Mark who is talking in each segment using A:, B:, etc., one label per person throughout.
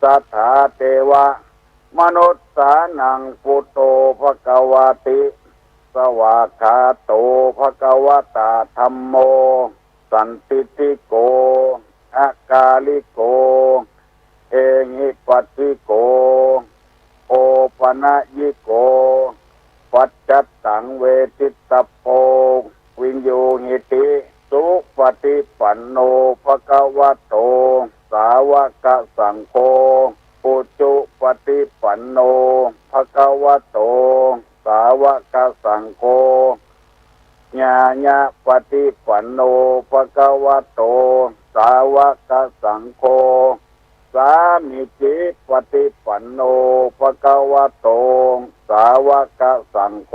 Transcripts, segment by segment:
A: สัทธาเทวะมนุษย์สานังพุทโธภควาติสวากขาโตภควตาธัมโมสันติติโกอากาลิโกเอหิปัสสิโกโอปนะยิโกปัจจัตตังเวทิตตโปวิญโยหิติสุปฏิปันโนภควโตสาวกสังโฆปุจจุปฏิปันโนภควโตสาวกสังโฆญาญาปฏิปันโนภควโตสาวกสังโฆสามิจิปฏิปันโนภควโตสาวกสังโฆ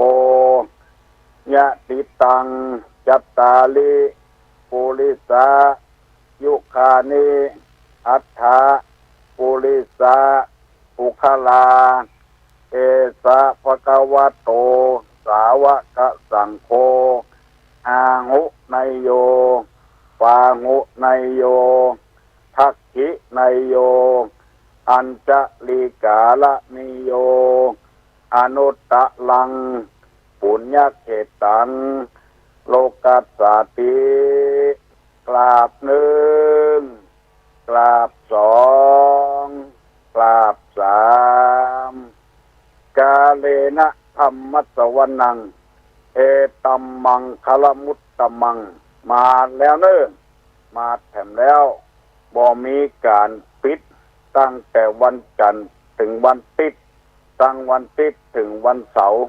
A: ญาติตังจัตตาลิปุริสายุคานิอัฏฐาปุริสาปุคลาเอสะภควโตสาวกสังโฆอาหุไนโยปาหุไนโยทักขิไนโยอัญจลิกาลนิโยอนุตตะลังปุญญเขตังโลกัสสติกราบหนึ่งกราบสองกราบสามกาเลนะธัมมัสสวนังเอตัมมังคลมุตตมังมาแล้วเน้อมาแถมแล้วบ่มีการปิดตั้งแต่วันจันทร์ถึงวันอาทิตย์ตั้งวันอาทิตย์ถึงวันเสาร์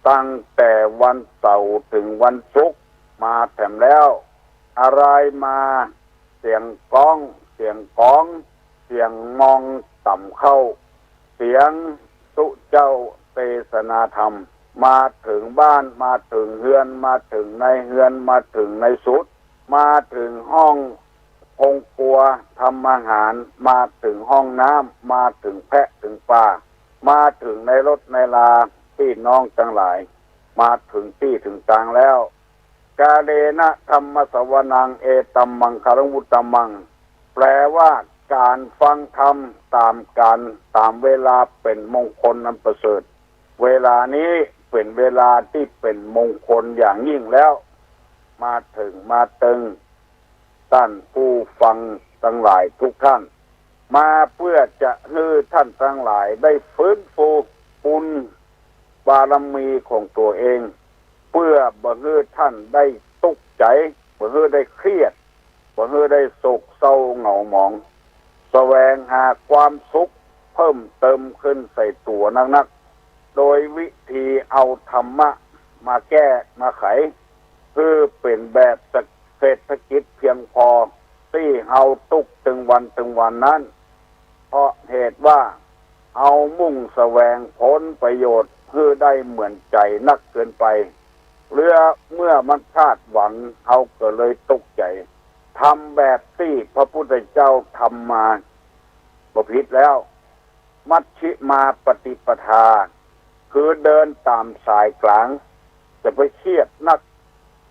A: ตั้งแต่วันเสาร์ถึงวันศุกร์มาแถมแล้วอะไรมาเสียงก้องเสียงก้องเสียงมองต่ำเข้าเสียงสุเจ้าเทศนาธรรมมาถึงบ้านมาถึงเฮือนมาถึงในเฮือนมาถึงในสุดมาถึงห้ององครัวทำอาหารมาถึงห้องน้ำมาถึงแพะถึงปลามาถึงในรถในลาพี่น้องทั้งหลายมาถึงที่ถึงกลางแล้วกาเลนะธัมมสวนังเอตัมมังคารมุตตมังแปลว่าการฟังธรรมตามการตามเวลาเป็นมงคลอันประเสริฐเวลานี้เป็นเวลาที่เป็นมงคลอย่างยิ่งแล้วมาถึงมาตึงท่านผู้ฟังทั้งหลายทุกท่านมาเพื่อจะให้ท่านทั้งหลายได้ฟื้นฟูบุญบารมีของตัวเองเพื่อบ่ให้ท่านได้ตุกใจบ่ให้ได้เครียดบ่ให้ได้โศกเศร้าเหงาหมองแสวงหาความสุขเพิ่มเติมขึ้นใส่ตัวนักๆโดยวิธีเอาธรรมะมาแก้มาไขคือเป็นแบบเศรษฐกิจเพียงพอที่เอาตุกถึงวันนั้นเพราะเหตุว่าเอามุ่งแสวงผลประโยชน์เพื่อได้เหมือนใจนักเกินไปเมื่อมันคาดหวังเอาก็เลยตกใจทำแบบที่พระพุทธเจ้าทำมาบ่ผิดแล้วมัชฌิมาปฏิปทาคือเดินตามสายกลางจะไปเครียดนัก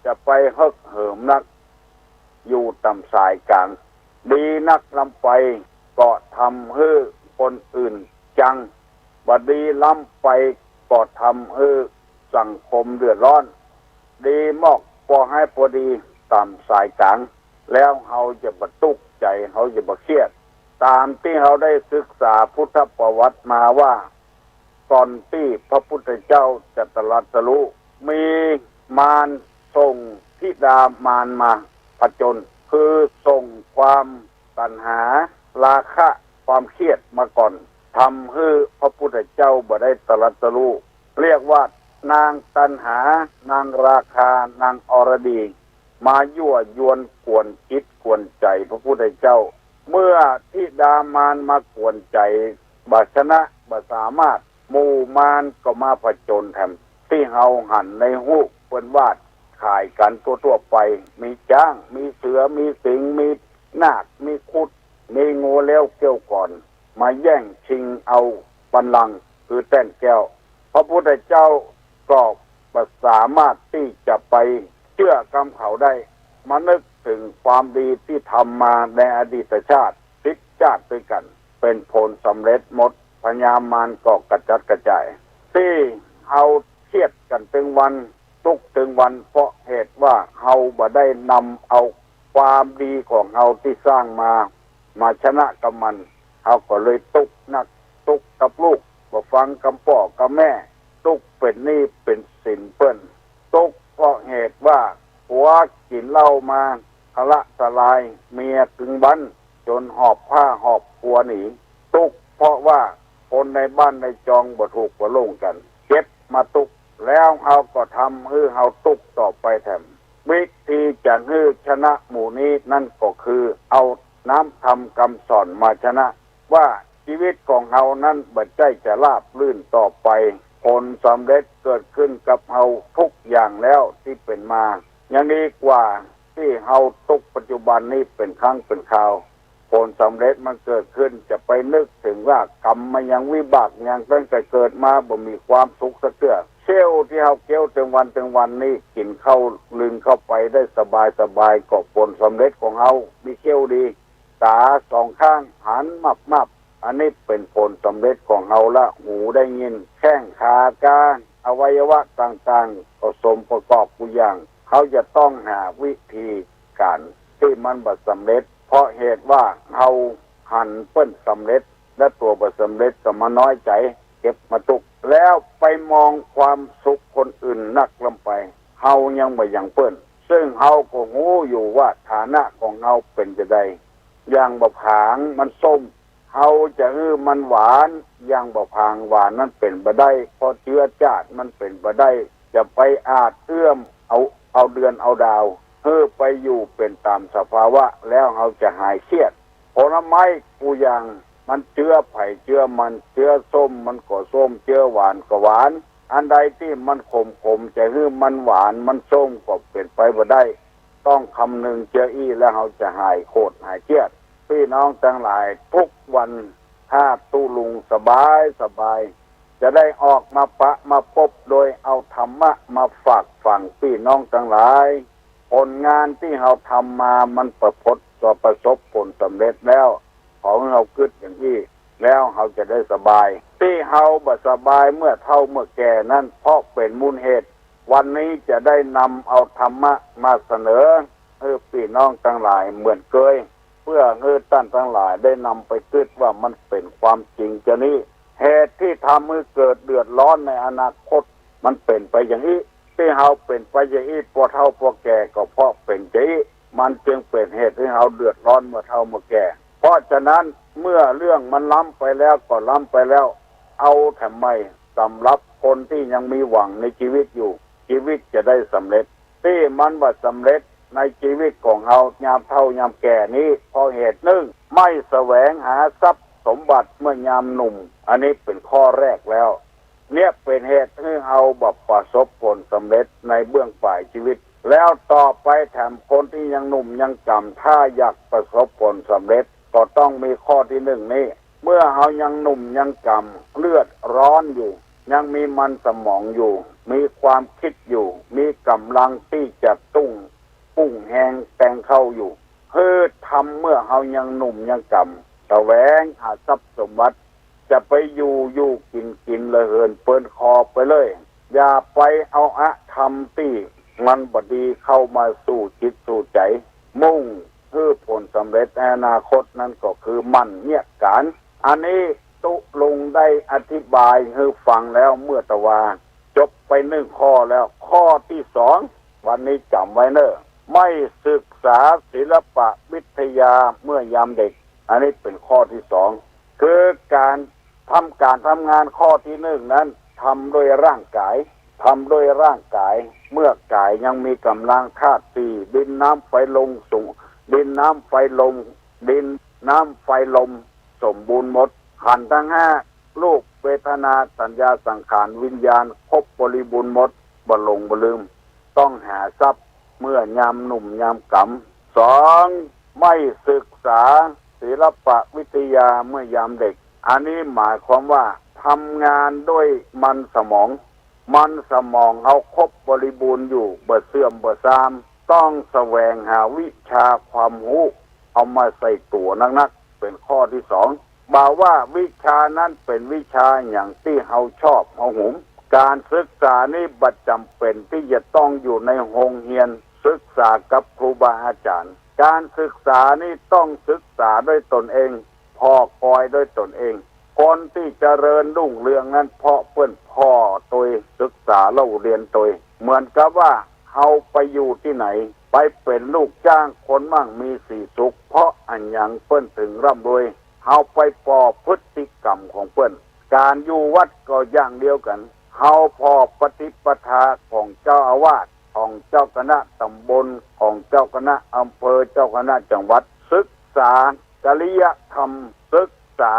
A: จะไปฮึกเหิมนักอยู่ตามสายกลางดีนักลำไปก็ทำให้คนอื่นจังบดีล้ำไปก็ทำให้สังคมเดือดร้อนดีมอกพอให้พอดีตามสายกลางแล้วเขาจะบรรทุกใจเขาจะบรเครียดตามที่เขาได้ศึกษาพุทธประวัติมาว่าก่อนที่พระพุทธเจ้าจะตรัสรู้มีมารส่งธิดามารมาผจญคือส่งความตัณหาราคะความเครียดมาก่อนทำให้พระพุทธเจ้าบ่ได้ตรัสรู้เรียกว่านางตัณหานางราคานางอรดีมายั่วยวนกวนจิตกวนใจพระพุทธเจ้าเมื่อธิดามารมากวนใจบัชนะบัสามารถหมู่มารก็มาผจญแถมที่เฮาหันในหูเปิ้นวาดขายกันทั่วๆไปมีจ้างมีเสือมีสิงมีนาคมีคุดมีงูแล้วเกี่ยวก่อนมาแย่งชิงเอาบัลลังก์คือแท่นแก้วพระพุทธเจ้าก็สามารถที่จะไปเชื่อกรรมเขาได้มานึกถึงความดีที่ทำมาในอดีตชาติ10 ชาติด้วยกัน เป็นผลสำเร็จหมดพญามารก็กระจัดกระจายที่เฮาเครียดกันถึงวันทุกถึงวันเพราะเหตุว่าเฮาบ่ได้นำเอาความดีของเฮาที่สร้างมาชนะกับมันเฮาก็เลยตุกนักตุกกับลูกบ่ฟังคำพ่อกับแม่ตุกเป็นหนี้เป็นสินเปิ้นตุกเพราะเหตุว่าผัวกินเหล้ามาทะละทลายเมียถึงบั้นจนหอบผ้าหอบผัวหนีตุกเพราะว่าคนในบ้านในจองบ่ถูกบ่ลงกันเก็บมาตุกแล้วเฮาก็ทำให้เฮาตุกต่อไปแถมวิธีจะให้ชนะหมู่นี้นั่นก็คือเอาน้ำทำคำสอนมาชนะว่าชีวิตของเฮานั้นบ่ได้จะราบรื่นต่อไปผลสำเร็จเกิดขึ้นกับเฮาทุกอย่างแล้วที่เป็นมาอย่างนี้กว่าที่เฮาตุกปัจจุบันนี้เป็นครั้งเป็นคราวผลสำเร็จมันเกิดขึ้นจะไปนึกถึงว่ากรรมมันยังวิบากยังตั้งแต่เกิดมาบ่มีความสุขสักเทื่อเชี่ยวที่เฮาเกี่ยวถึงวันนี้กินเข้าลืนเข้าไปได้สบายก็ผลสำเร็จของเฮามีเชี่ยวดีตาสองข้างหันมับอันนี้เป็นผลสำเร็จของเฮาละหูได้ยินแข้งขากายอวัยวะต่างๆก็สมประกอบอยู่อย่างเขาจะต้องหาวิธีการที่มันบ่สำเร็จเพราะเหตุว่าเฮาหันเปิ้นสำเร็จและตัวบ่สำเร็จก็มาน้อยใจเก็บมาตุกแล้วไปมองความสุขคนอื่นนักลำไปเฮายังบ่อย่างเปิ้นซึ่งเฮาก็รู้อยู่ว่าฐานะของเฮาเป็นจะได้อย่างบ่ผางมันส้มเฮาจะมันหวานอย่างบ่ผางหวานนั้นเป็นบ่ได้เพราะเชื้อชาติมันเป็นบ่ได้จะไปอาจเอื้อมเอาเดือนเอาดาวไปอยู่เป็นตามสภาวะแล้วเฮาจะหายเครียดผลไม้กูอย่างมันเชื้อไผ่เชื้อมันเชื้อส้มมันก็ส้มเชื้อหวานก็หวานอันใดที่มันขมจะมันหวานมันส้มก็เป็นไปบ่ได้ต้องคำนึงเจออี้แล้วเฮาจะหายโคตรหายเครียดพี่น้องทั้งหลายทุกวันถ้าตู้ลุงสบายจะได้ออกมาปะมาพบโดยเอาธรรมะมาฝากฝังพี่น้องทั้งหลายผลงานที่เราทำมามันประสบผลสำเร็จแล้วของเราคิดอย่างนี้แล้วเราจะได้สบายที่เราบ่สบายเมื่อเฒ่าเมื่อแก่นั้นเพราะเป็นมูลเหตุวันนี้จะได้นำเอาธรรมะมาเสนอพี่น้องทั้งหลายเหมือนเคยเพื่อท่านทั้งหลายได้นำไปคิดว่ามันเป็นความจริงจะนี้เหตุที่ทำให้เกิดเดือดร้อนในอนาคตมันเป็นไปอย่างนี้ที่เฮาเป็นไปอย่างนี้พอเฒ่าพอแก่ก็เพราะเป็นอย่างนี้มันจึงเป็นเหตุให้เฮาเดือดร้อนเมื่อเฒ่าเมื่อแก่เพราะฉะนั้นเมื่อเรื่องมันล้ำไปแล้วก็ล้ำไปแล้วเอาทำไมสำหรับคนที่ยังมีหวังในชีวิตอยู่ชีวิตจะได้สำเร็จที่มันบ่สำเร็จในชีวิตของเฮายามเฒ่ายามแก่นี้เพราะเหตุหนึ่งไม่แสวงหาทรัพย์สมบัติเมื่อยามหนุ่มอันนี้เป็นข้อแรกแล้วเนี่ยเป็นเหตุให้เฮาบ่ประสบผลสำเร็จในเบื้องปลายชีวิตแล้วต่อไปแถมคนที่ยังหนุ่มยังกำถ้าอยากประสบผลสำเร็จก็ต้องมีข้อที่หนึ่งนี้เมื่อเฮายังหนุ่มยังกำเลือดร้อนอยู่ยังมีมันสมองอยู่มีความคิดอยู่มีกำลังที่จะพุ่งแหงแต่งเข้าอยู่ทำเมื่อเฮายังหนุ่มยังกำแสวงหาทรัพย์สมบัติจะไปอยู่กินเลยเหินเปิ้นคอไปเลยอย่าไปเอาธรรมที่มันบดีเข้ามาสู่จิตสู่ใจมุ่งผลสำเร็จในอนาคตนั้นก็คือมันเนี่ยการอันนี้ตุลุงได้อธิบายให้ฟังแล้วเมื่อตะวาจบไปหนึ่งข้อแล้วข้อที่สองวันนี้จำไว้เนอะไม่ศึกษาศิลปะวิทยาเมื่อยามเด็กอันนี้เป็นข้อที่สองคือการทำงานข้อที่หนึ่งนั้นทำโดยร่างกายเมื่อกายยังมีกำลังธาตุสี่ดินน้ำไฟลมสูงดินน้ำไฟลมสมบูรณ์หมดขันธ์ทั้งห้ารูปเวทนาสัญญาสังขารวิญญาณครบบริบูรณ์หมดบ่หลงบ่ลืมต้องหาทรัพย์เมื่อยามหนุ่มยามกำสองไม่ศึกษาศิลปะวิทยาเมื่อยามเด็กอันนี้หมายความว่าทำงานด้วยมันสมองเอาครบบริบูรณ์อยู่บ่เสื่อมบ่ทรามต้องแสวงหาวิชาความรู้เอามาใส่ตัวนักเป็นข้อที่สอง บ่าว่าวิชานั้นเป็นวิชาอย่างที่เฮาชอบเฮาหุมการศึกษานี่บัดจำเป็นที่จะต้องอยู่ในโรงเรียนศึกษากับครูบาอาจารย์การศึกษานี่ต้องศึกษาด้วยตนเองพอคอยด้วยตนเองคนที่เจริญรุ่งเรืองนั้นเพราะเปิ้นพ่อตัวศึกษาเล่าเรียนตัวเหมือนกับว่าเฮาไปอยู่ที่ไหนไปเป็นลูกจ้างคนมั่งมีสีสุขเพราะอันยังเปิ้นถึงร่ำรวยเฮาไปปอพฤติกรรมของเปิ้นการอยู่วัดก็อย่างเดียวกันเฮาพอปฏิปทาของเจ้าอาวาสของเจ้าคณะตำบลของเจ้าคณะอำเภอเจ้าคณะจังหวัดศึกษาจริยธรรมศึกษา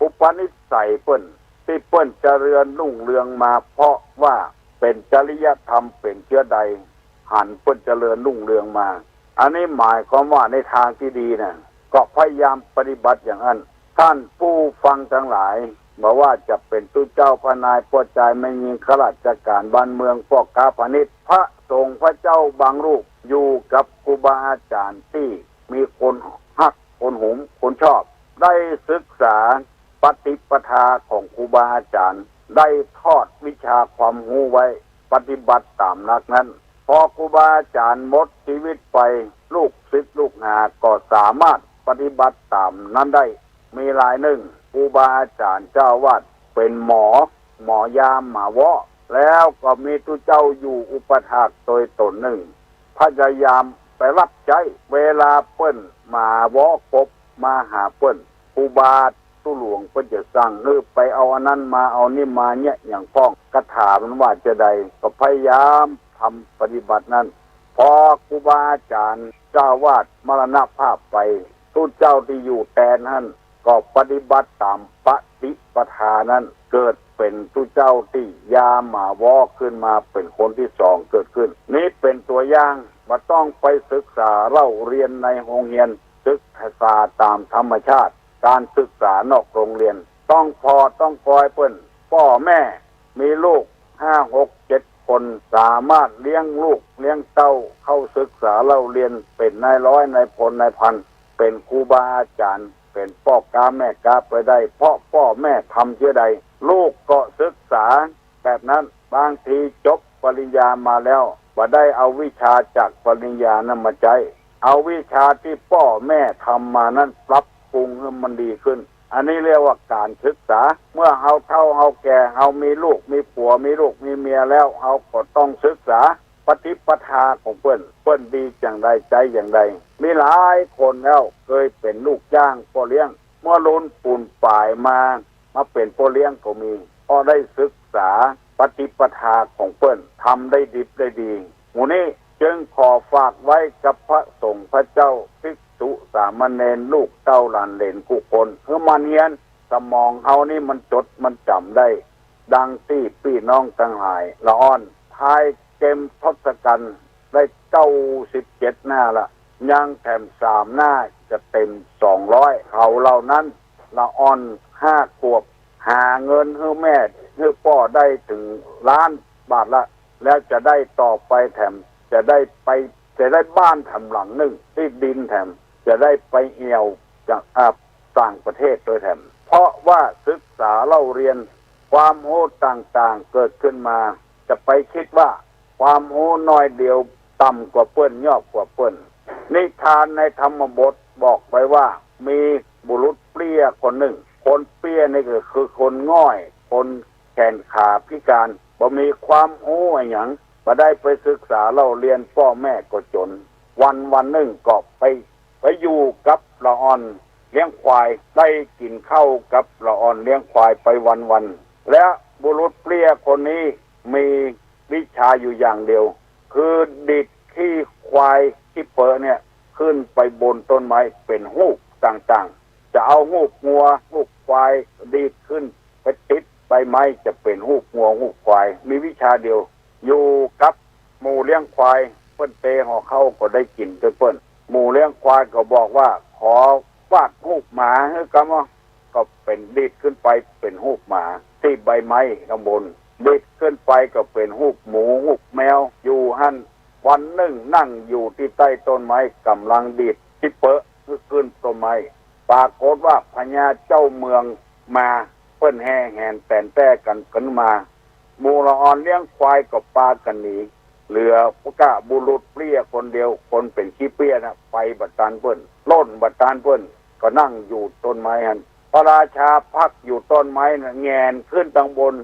A: อุปนิสัยเปิ้นที่เปิ้นเจริญรุ่งเรืองมาเพราะว่าเป็นจริยธรรมเป็นเชื้อใดหันเปิ้นเจริญรุ่งเรืองมาอันนี้หมายความว่าในทางที่ดีนะก็พยายามปฏิบัติอย่างนั้นท่านผู้ฟังทั้งหลายบอกว่าจะเป็นตู้เจ้าพระนายพ่อใจไม่ยิงข้าราชการบ้านเมืองพวกค้าพาณิชย์พระสงฆ์พระเจ้าบางรูปอยู่กับครูบาอาจารย์ที่มีคนฮักคนหุมคนชอบได้ศึกษาปฏิปทาของครูบาอาจารย์ได้ทอดวิชาความรู้ไว้ปฏิบัติตามหลักนั้นพอครูบาอาจารย์หมดชีวิตไปลูกศิษย์ลูกหาก็สามารถปฏิบัติตามนั้นได้มีรายหนึ่งครูบาอาจารย์เจ้าวาดเป็นหมอยามหมาวะแล้วก็มีตุเจ้าอยู่อุปถากโดยตนหนึ่งพยายามไปรับใจเวลาเปิ้นมาวะพบมาหาเปิ้นครูบาตุหลวงเปิ้นจะสั่งไปเอาอันนั้นมาเอานี่มาเนี่ยอย่างพ้องกระถามันว่าจะใดก็พยายามทำปฏิบัตินั้นพอครูบาอาจารย์เจ้าวาดมรณภาพไปตุเจ้าที่อยู่แทนนั้นก็ปฏิบัติตามปฏิปทานั้นเกิดเป็นตุเจ้าที่ยาหมาวอขึ้นมาเป็นคนที่สองเกิดขึ้นนี้เป็นตัวอย่างว่าต้องไปศึกษาเล่าเรียนในโรงเรียนศึกษาตามธรรมชาติการศึกษานอกโรงเรียนต้องพอต้องคอยเปิ้นพ่อแม่มีลูก5 6 7คนสามารถเลี้ยงลูกเลี้ยงเต้าเข้าศึกษาเล่าเรียนเป็นนายร้อยนายพลนายพันเป็นครูบาอาจารย์เป็นพ่อกาแม่กาไปได้เพราะพ่อแม่ทำเช่นใดลูกก็ศึกษาแบบนั้นบางทีจบปริญญามาแล้วว่าได้เอาวิชาจากปริญญานั้นมาใช้เอาวิชาที่พ่อแม่ทำมานั้นปรับปรุงให้มันดีขึ้นอันนี้เรียกว่าการศึกษาเมื่อเฮาเฒ่าเฮาแก่เฮามีลูกมีผัวมีลูกมีเมียแล้วเฮาก็ต้องศึกษาปฏิปทาของเปิ้นดีอย่างไรใจอย่างไรมีหลายคนแล้วเคยเป็นลูกจ้างพ่อเลี้ยงเมื่อล้นปูนป่ายมาเป็นพ่อเลี้ยงก็มีพอได้ศึกษาปฏิปทาของเปิ้นทำได้ดิบได้ดีหมู่นี้จึงขอฝากไว้กับพระสงฆ์พระเจ้าภิกษุสามเณรลูกเต้าหลานเหลนกุคนเพื่อมันเฮียนสมองเฮานี่มันจดมันจำได้ดังที่พี่น้องทั้งหลายละอ่อนท้ายเกมทศกัณฐ์ได้97 หน้าละยังแถม3 หน้าจะเต็ม200เขาเหล่านั้นละอ่อน5 ขวบหาเงินให้แม่ให้พ่อได้ถึง1,000,000 บาทละแล้วจะได้ต่อไปแถมจะได้บ้านแถมหลังหนึ่งที่ดินแถมจะได้ไปเอี่ยวจากต่างประเทศโดยแถมเพราะว่าศึกษาเล่าเรียนความรู้ต่างๆเกิดขึ้นมาจะไปคิดว่าความรู้น้อยเดียวต่ำกว่าเปิ้นยอดกว่าเปิ้นนิทานในธรรมบทบอกไว้ว่ามีบุรุษเปรี้ยคนหนึ่งคนเปรี้ยนี่ก็คือคนง่อยคนแขนขาพิการบ่มีความรู้อะไรอย่างมาได้ไปศึกษาเล่าเรียนพ่อแม่ก็จนวันหนึ่งก็ไปอยู่กับละอ่อนเลี้ยงควายได้กินข้าวกับละอ่อนเลี้ยงควายไปวันและบุรุษเปรี้ยคนนี้มีวิชาอยู่อย่างเดียวคือดิดขี้ควายที่เปิดเนี่ยขึ้นไปบนต้นไม้เป็นหูกต่างๆจะเอาหูกงัวหูกควายดีดขึ้นไปติดใบไม้จะเป็นหูกงัวหูกควายมีวิชาเดียวอยู่กับหมู่เลี้ยงควายเปิ้นเตห่อเข้าก็ได้กินเปิ้นหมู่เลี้ยงควายก็บอกว่าขอฟาดหูกหมาให้กันว่าก็เป็นดีดขึ้นไปเป็นหูกหมาที่ใบไม้ข้างบนดีดขึ้นไปก็เป็นหูกหมูหูกแมวอยู่หั่นวันหนึ่งนั่งอยู่ที่ใต้ต้นไม้กำลังดีดที่เปอะขึ้นต้นไม้ ปรากฏว่าพญาเจ้าเมืองมาเปิ้นแห่แหนแต่นแต่กันมาหมู่ละอ่อนเลี้ยงควายกับปลากันหนีเหลือพวกะบุรุษเปรี้ยคนเดียวคนเป็นขี้เปรี้ยนะไปบัดตานเปิ้นล้นบัดตานเปิ้นก็นั่งอยู่ต้นไม้หันพระราชาพักอยู่ต้นไม้นะแงนขึ้นทางบน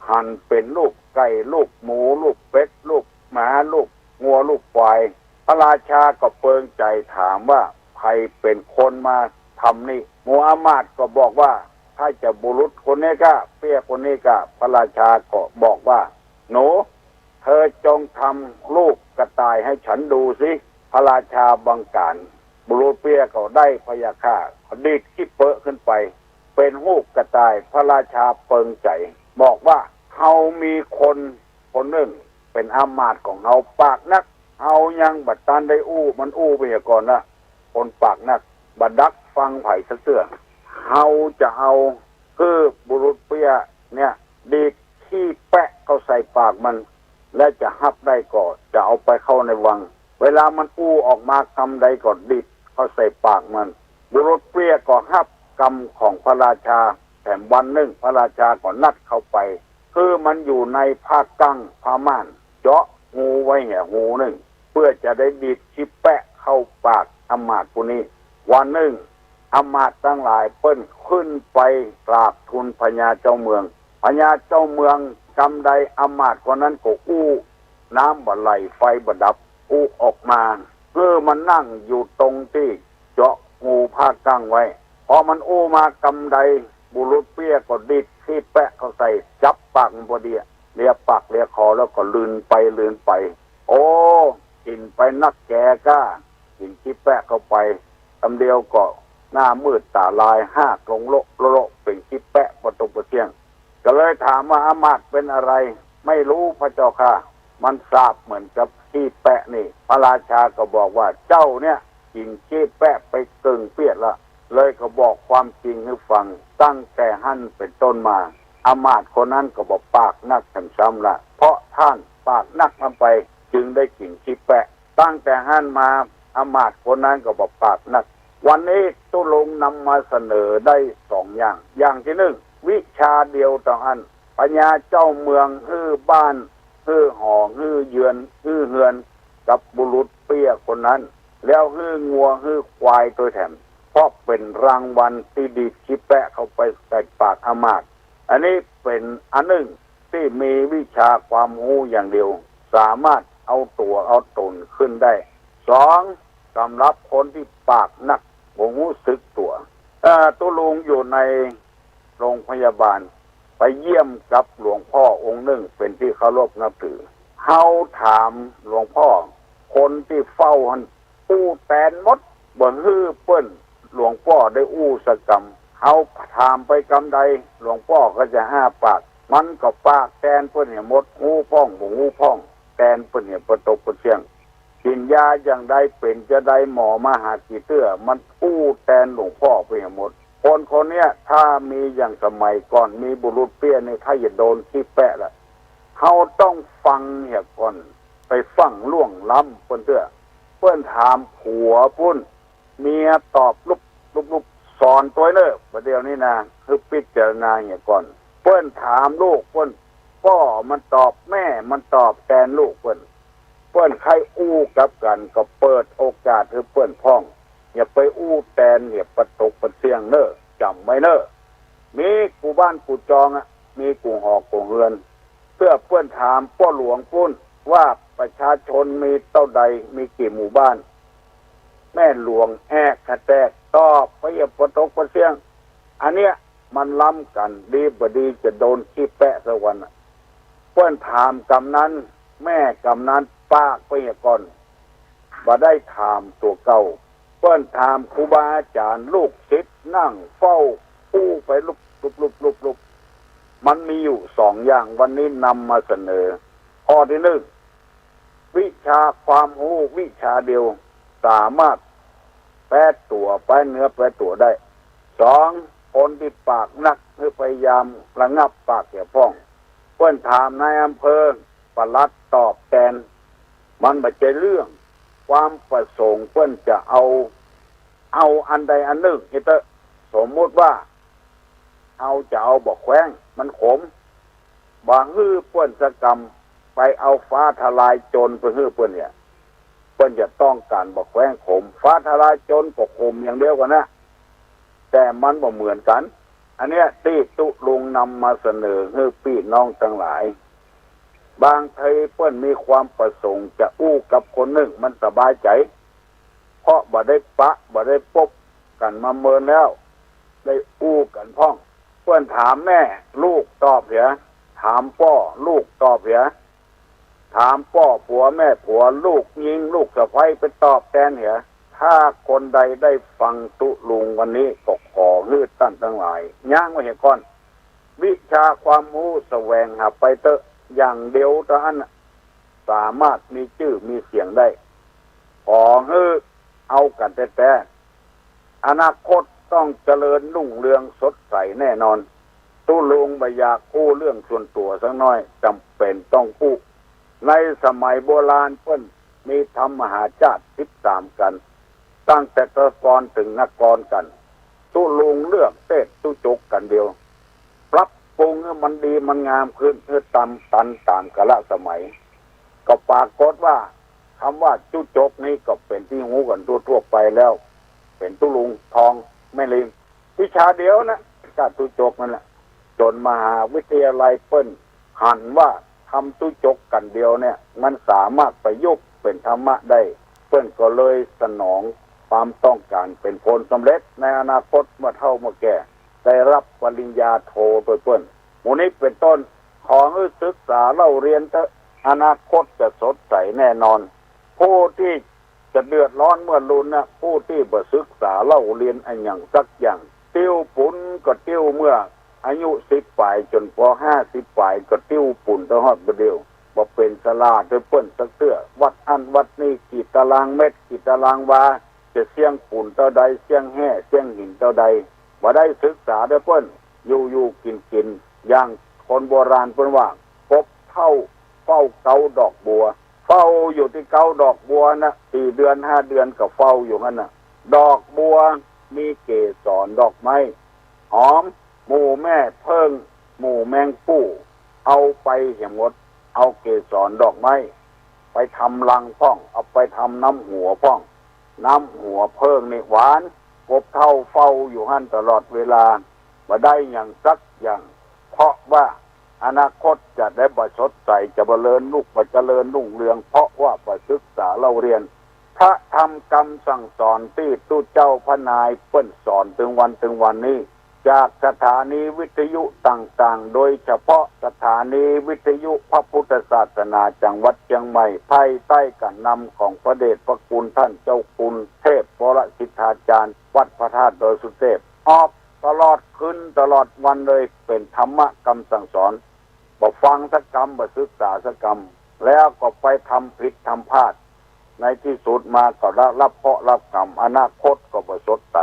A: หันเป็นลูกไก่ลูกหมูลูกเป็ดลูกหมาลูกงัวลูกควายพระราชาก็เปิงใจถามว่าใครเป็นคนมาทำนี่หมู่อามาตย์ก็บอกว่าถ้าจะบุรุษคนนี้ก็เปี้ยคนนี้ก็พระราชาก็บอกว่าหนูเธอจงทำลูกกระต่ายให้ฉันดูสิพระราชาบังการบุรุษเปี้ยก็ได้พยาค่าดีดขี้เปอะขึ้นไปเป็นลูกกระต่ายพระราชาเปิงใจบอกว่าเขามีคนหนึ่งเป็นอามาตย์ของเขาปากนักเอายังบัดตันได้มันไปก่อนนะคนปากนักบัดดักฟังไผ่เสื้อเขาจะเอาคือบุรุษเปียเนี่ยดีดขี้แปะเข้าใส่ปากมันและจะหับได้ก่อนจะเอาไปเข้าในวังเวลามันออกมาคำใดก่อนดีดเข้าใส่ปากมันบุรุษเปียก็หับกรรมของพระราชาแถมวันหนึ่งพระราชาก็นัดเข้าไปคือมันอยู่ในภาคกั้งพม่านเจาะงูไว้หูหนึ่งเพื่อจะได้ดีดขี้แปะเข้าปากอมาตย์ผู้นี้วันหนึ่งอมาตย์ทั้งหลายเปิ้นขึ้นไปกราบทูลพญาเจ้าเมืองพญาเจ้าเมืองกำใดอมาตย์คนนั้นก็น้ำบ่ไหลไฟบ่ดับออกมามันนั่งอยู่ตรงที่เจาะงูภาคกั้งไว้พอมันมากำใดบุรุษเปี้ยก็ดิดขี้แปะเข้าใส่จับปากมันพอดีเลียปากเลียคอแล้วก็ลืนไปกินไปนักแกก้ากินขี้แปะเข้าไปคำเดียวก็หน้ามืดตาลายห้ากลงโลเป็นขี้แปะประตูประเทียงก็เลยถามว่าอามาตย์เป็นอะไรไม่รู้พระเจ้าค่ะมันทราบเหมือนกับขี้แปะนี่พระราชาก็บอกว่าเจ้าเนี่ยกินขี้แปะไปเกิงเปียดละเลยก็บอกความจริงให้ฟังตั้งแต่หั่นเป็นต้นมาอามาตย์คนนั้นก็บอกปากนักซ้ำละเพราะท่านปากนักมันไปจึงได้กินขี้แปะตั้งแต่หั่นมาอามาตย์คนนั้นก็บอกปากนักวันนี้ตุลงนำมาเสนอได้2 อย่างที่1วิชาเดียวต่ออันพญาเจ้าเมืองบ้านหอเยือนเฮือนกับบุรุษเปี้ยคนนั้นแล้วงัวควายตัวแถมเพราะเป็นรางวัลที่ดีขี้แปะเข้าไปใส่ปากอามาตย์อันนี้เป็นอันหนึ่งที่มีวิชาความรู้อย่างเดียวสามารถเอาตัวเอาตนขึ้นได้2สำหรับคนที่ปากนักบ่รู้สึกตัวตุลุงอยู่ในโรงพยาบาลไปเยี่ยมกับหลวงพ่อองค์หนึ่งเป็นที่เคารพนับถือเฮาถามหลวงพ่อคนที่เฝ้าหันแตนมดบ่เปิ้นหลวงพ่อได้สกรรมเฮาถามไปกำใดหลวงพ่อก็จะปากมันก็ปากแตนเปิ้นมดพ้องบ่พ้องแตนเปิ้นประตกประเชียงกินยาอย่างใดเป็นจะได้หมอมาหากี่เตื้อมันแตนหลวงพ่อไปหมดคนเนี้ยถ้ามีอย่างสมัยก่อนมีบุรุษเปี้ยนี่ถ้าอย่าโดนขี้แปะละเขาต้องฟังก่อนไปฟังล่วงล้ำเพื่อนถามผัวพุ่นเมียตอบลุบสอนตัวเนอะประเดี๋ยวนี้นะคือพิจารณาก่อนเพื่อนถามลูกเพื่อนพ่อมันตอบแม่มันตอบแทนลูกเพื่อนใครกับกันก็เปิดโอกาสให้เพื่อนพ้องอย่าไปแตนประตกประเสียงเนอะจำไว้เนอะมีกูบ้านกูจองมีกูหอกกูเฮือนเพื่อนถามพ่อหลวงพุ่นว่าประชาชนมีเท่าใดมีกี่หมู่บ้านแม่หลวงแตกตอบไปประตกประเสียงอันเนี้ยมันล้ำกันดีบดีจะโดนขี้แปะสักวันเพื่อนถามกำนั้นแม่กำนั้นปากไปก่อนบ่ได้ถามตัวเก่าเพื่อนถามครูบาอาจารย์ลูกศิษย์นั่งเฝ้าไปลุบมันมีอยู่2 อย่างวันนี้นำมาเสนอข้อที่1วิชาความรู้วิชาเดียวสามารถแปรตัวไปเนื้อแปรตัวได้2คนที่ปากนักคือพยายามระงับปากพ้องเพื่อนถามนายอำเภอปลัดตอบแทนมันไม่ใช่เรื่องความประสงค์เพื่อนจะเอาอันใดอันหนึ่ง สมมุติว่าเอาจะเอาบอกแขวงมันขมบางฮื้อเปิ้นสกรรมไปเอาฟ้าทลายโจรไปฮื้อเปิ้นเนี่ยเปิ้นจะต้องการบอกแขวงขมฟ้าทลายโจรก็ขมอย่างเดียวกันนะแต่มันบ่เหมือนกันอันเนี้ยที่ตุลุงนำมาเสนอให้พี่น้องทั้งหลายบางทีเปิ้นมีความประสงค์จะอู้กับคนหนึ่งมันสบายใจเพราะบ่ได้ปะบ่ได้พบกันมาเมินแล้วได้อู้กันพ้องเปิ้นถามแม่ลูกตอบเหียถามพ่อลูกตอบเหียถามพ่อผัวแม่ผัวลูกยิงลูกสะใภ้ไปตอบแทนเหียถ้าคนใดได้ฟังตุลุงวันนี้ก็ขอฮืดตั้นทั้งหลายย่างไว้เห็นก่อนวิชาความรู้แสวงหาไปเตอะอย่างเดียวเท่านั้นสามารถมีชื่อมีเสียงได้ขอฮืดเอากันแต่อนาคตต้องเจริญรุ่งเรืองสดใสแน่นอนตุลุงไม่อยากกู้เรื่องส่วนตัวสักน้อยจำเป็นต้องกู้ในสมัยโบราณเพิ่นมีธรรมมหาชาติ13กันตั้งแต่ตะกอนถึงนกรกันตุลุงเลือกเทศตุจกกันเดียวปรับปรุงให้มันดีมันงามขึ้นเพื่อตามกาลสมัยก็ปรากฏว่าคำว่าตุจกนี้ก็เป็นที่หูกันทั่วไปแล้วเป็นตุลุงทองแม่ลิงวิชาเดียวนะการตุจกนั่นแหละจนมหาวิทยาลัยเปิ้นหันว่าทำตุจกกันเดียวเนี่ยมันสามารถประยุกต์เป็นธรรมะได้เปิ้นก็เลยสนองความต้องการเป็นผลสำเร็จในอนาคตเมื่อเฒ่าเมื่อแก่ได้รับปริญญาโทโดยเปิ้นหมู่นี้เป็นต้นขอให้ศึกษาเล่าเรียนเถอะอนาคตจะสดใสแน่นอนผู้ที่จะเดือดร้อนเมื่อรุนนะผู้ที่บ่ศึกษาเล่าเรียนอันอย่างสักอย่างติ้วปุ่นก็ติ้วเมื่ออายุ10ปลายจนพอ50ปลายก็ติ้วปุ่นตะฮอดบ่เดียวบ่เป็นสลาดด้วยเปิ้นสักเตื้อวัดอันวัดนี้กี่ตารางเมตรกี่ตารางวาจะเสียงปุ่นเท่าใดเสียงแห่เสียงหินเท่าใดบ่ได้ศึกษาด้วยเปิ้นอยู่กินอย่างคนโบราณเปิ้นว่ากบเท่าเฝ้าเกาดอกบัวเฝ้าอยู่ที่เกาดอกบัวนะ4เดือน5เดือนก็เฝ้าอยู่นั่นน่ะดอกบัวมีเกสรดอกไม้หอมหมู่แม่เพิ่งหมู่แมงปู้เอาไปเหี่ยมดเอาเกสรดอกไม้ไปทำรังพ่องเอาไปทำน้ำหัวพ่องน้ำหัวเพิ่งนี่หวานกบเท่าเฝ้าอยู่หั่นตลอดเวลาบ่ได้อย่างสักอย่างเพราะว่าอนาคตจะได้บ่สดใสจะเจริญรุ่งเรืองเพราะว่าบ่ศึกษาเราเรียนพระธรรมคำสั่งสอนที่ตู้เจ้าพระนายเปิ้นสอนถึงวันนี้จากสถานีวิทยุต่างๆโดยเฉพาะสถานีวิทยุพระพุทธศาสนาจังหวัดเชียงใหม่ภายใต้การนำของพระเดชพระคุณท่านเจ้าคุณเทพวรสิทธาจารย์วัดพระธาตุดอยสุเทพออกตลอดคืนตลอดวันเลยเป็นธรรมะคำสั่งสอนบ่ฟังสักคำบ่ศึกษาสักคำแล้วก็ไปทำผิดทำพลาดในที่สุดมาก็รับเพราะรับกรรมอนาคตก็บ่สดใส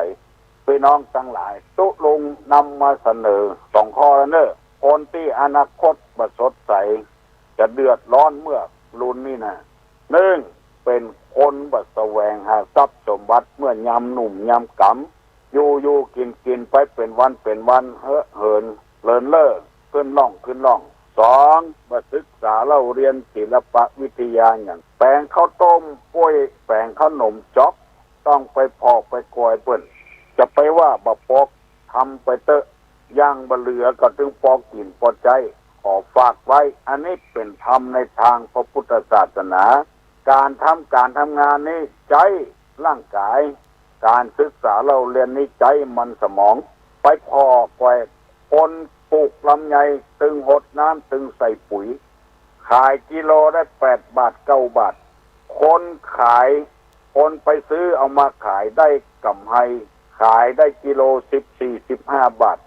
A: พี่น้องทั้งหลายตุลุงนำมาเสนอ2ข้อแล้วเนอะคนที่อนาคตบ่สดใสจะเดือดร้อนเมื่อรุ่นนี้นะ1เป็นคนบ่แสวงหาทรัพย์สมบัติเมื่อยามหนุ่มยามกำอยู่กินไปเป็นวันเหินเลินเล่อขึ้นล่อง2บ่ศึกษาเล่าเรียนศิลปวิทยาอย่างแปลงข้าวต้มกล้วยแปลงขนมจ๊อกต้องไปพอกไปกอยเปิ้นจะไปว่าบ่ปอกทำไปเตอะย่างบ่เหลือก็ถึงปอกกินพอใจขอฝากไว้อันนี้เป็นธรรมในทางพระพุทธศาสนาการทำงานนี้ใจร่างกายการศึกษาเราเรียนนี้ใจมันสมองไปพอกไว้คนปลูกลำไยตึงหดน้ำตึงใส่ปุ๋ยขายกิโลได้8 บาท9 บาทคนขายคนไปซื้อเอามาขายได้กำไรขายได้กิโล14-15 บาท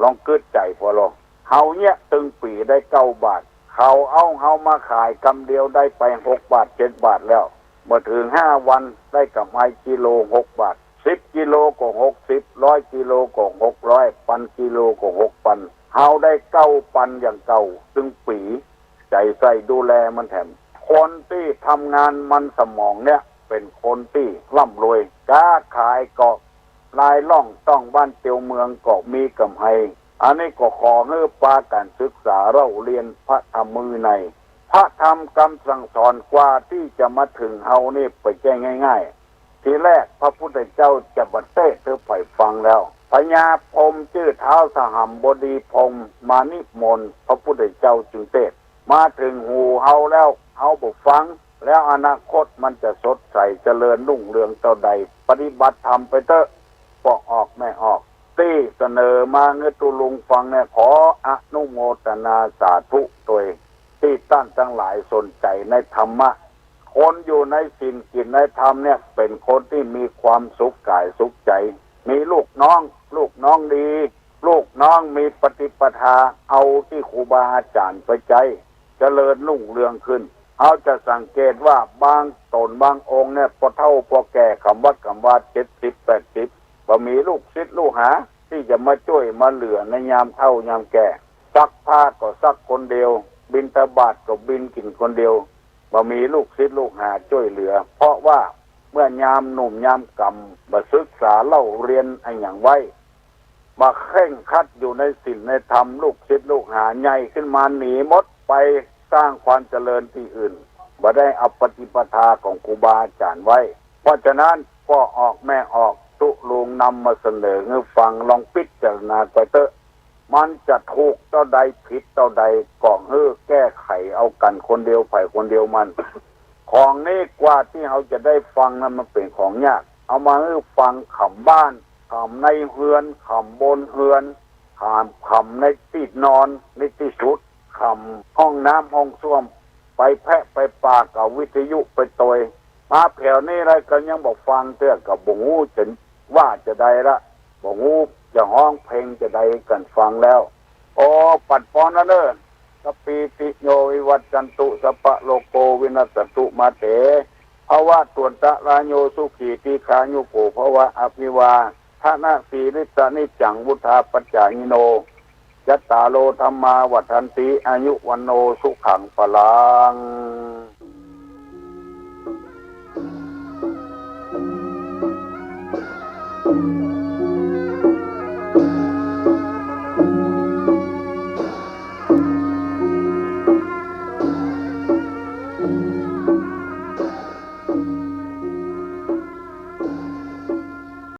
A: ลองกึดใจพอลองเฮาเนี่ยตึงปีได้9 บาทเขาเอาเฮามาขายกำเดียวได้ไป6 บาท7 บาทแล้วเมื่อถึง5 วันได้กำไรกิโล6 บาท10 กิโลก็60 100 กิโลก็600พันกิโลก็6,000เฮาได้9,000อย่างเก่าตึงปีใจใส่ดูแลมันแถมคนที่ทำงานมันสมองเนี่ยเป็นคนที่ร่ำรวยกล้าขายก็ ลายล่องต้องบ้านเตียวเมืองก็มีกำไฮอันนี้ก็ขอให้ปาการศึกษาเราเรียนพระธรรมมือในพระธรรมคำสั่งสอนกว่าที่จะมาถึงเฮานี่ไปแก้ง่ายๆทีแรกพระพุทธเจ้าจะบัดเทศเธอไปฟังแล้วพญาพรหมชื่อเท้าสหัมบดีพรหมมานิมนต์พระพุทธเจ้าจึงเทศมาถึงหูเฮาแล้วเฮาบ่ฟังแล้วอนาคตมันจะสดใสเจริญรุ่งเรืองเท่าใดปฏิบัติธรรมไปเถอะก็ออกไม่ออกที่เสนอมาเนื้อตุลุงฟังเนี่ยขออนุโมทนาสาธุตัวที่ท่านทั้งหลายสนใจในธรรมะคนอยู่ในศีลกินในธรรมเนี่ยเป็นคนที่มีความสุขกายสุขใจมีลูกน้องดีลูกน้องมีปฏิปทาเอาที่ครูบาอาจารย์ไปใจเจริญรุ่งเรืองขึ้นเขาจะสังเกตว่าบางตนบางองค์เนี่ยพอเฒ่าพอแก่คำว่า70 80บ่มีลูกศิษย์ลูกหาที่จะมาช่วยมาเหลือในยามเฒ่ายามแก่ซักผ้าก็ซักคนเดียวบิณฑบาตก็บินกินคนเดียวบ่มีลูกศิษย์ลูกหาช่วยเหลือเพราะว่าเมื่อยามหนุ่มยามกำบ่ศึกษาเล่าเรียนไอ้อย่างไว้มาเคร่งคัดอยู่ในศีลในธรรมลูกศิษย์ลูกหาใหญ่ขึ้นมาหนีหมดไปสร้างความเจริญที่อื่นบ่ได้เอาปฏิปทาของครูบาอาจารย์ไว้เพราะฉะนั้นก็ออกแม่ออกตุลุงนำมาเสนอให้ฟังลองพิจารณาไปเถอะมันจะถูกเท่าใดผิดเท่าใดก่อนแก้ไขเอากันคนเดียวไผ่คนเดียวมัน ของนี้กว่าที่เราจะได้ฟังนั้นมันเป็นของยากเอามาให้ฟังขำบ้านขำในเฮือนขำบนเฮือนขำในที่นอนในที่สุดขำห้องน้ำห้องส้วมไปแพะไปปากกับวิทยุไปตอยมาแผ่วนี้อะไรก็ยังบอกฟังเตื้อกับบ่ฮู้จะว่าจะได้ละบ่ฮู้จะห้องเพลงจะได้กันฟังแล้วโอ้ปัดปอนนะเด้อสปีติโยวิวัตจันตุสัพพะโลโกวินัสตุมาเตภาวะตวนตะลาโยสุขีติคายุโกภวะอภิวาทนาสีริสานิจังวุธาปัจจายิโนยัตตาโลธรรมาวัฏันติอายุวันโนสุขังปลัง